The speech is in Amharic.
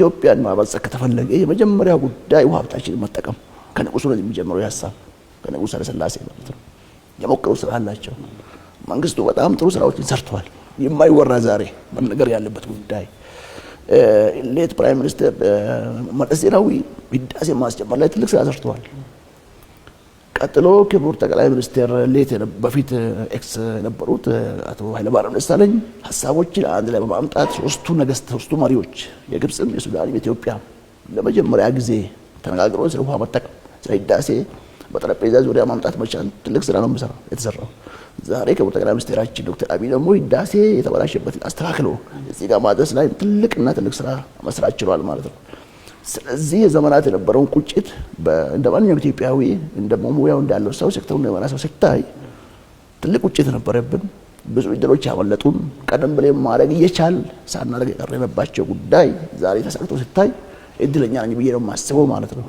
ኢትዮጵያን ማበልጸግ ከተፈለገ የመጀመሪያው ጉዳይ ውሃ ሀብታችንን መጠቀም ከንጉሱ ነው የሚጀምረው። ያሳብ ከንጉሥ ኃይለ ሥላሴ ማለት ነው። የሞከሩ ስራ አላቸው። መንግስቱ በጣም ጥሩ ስራዎችን ሰርተዋል። የማይወራ ዛሬ መነገር ያለበት ጉዳይ ሌት ፕራይም ሚኒስተር መለስ ዜናዊ ህዳሴ ማስጀመር ላይ ትልቅ ስራ ሰርተዋል። ቀጥሎ ክቡር ጠቅላይ ሚኒስትር ሌት በፊት ኤክስ የነበሩት አቶ ኃይለማርያም ደሳለኝ ሀሳቦችን አንድ ላይ በማምጣት ሶስቱ መሪዎች የግብፅም የሱዳንም የኢትዮጵያ ለመጀመሪያ ጊዜ ተነጋግረው ስለ ውሃ መጠቀም ስለ ህዳሴ በጠረጴዛ ዙሪያ ማምጣት መቻል ትልቅ ስራ ነው የተሰራው። ዛሬ ክቡር ጠቅላይ ሚኒስትራችን ዶክተር አብይ ደግሞ ህዳሴ የተበላሸበትን አስተካክለው እዚህ ጋር ማድረስ ላይ ትልቅ ስራ መስራት ችሏል ማለት ነው። ስለዚህ የዘመናት የነበረውን ቁጭት እንደ ማንኛውም ኢትዮጵያዊ እንደ ሙያው እንዳለው ሰው ሴክተሩን እንደመራ ሰው ሲታይ ትልቅ ቁጭት ነበረብን። ብዙ እድሎች ያመለጡን ቀደም ብለን ማድረግ እየቻል ሳናደርግ የቀረንባቸው ጉዳይ ዛሬ ተሳክቶ ሲታይ እድለኛ ነኝ ብዬ ነው የማስበው ማለት ነው።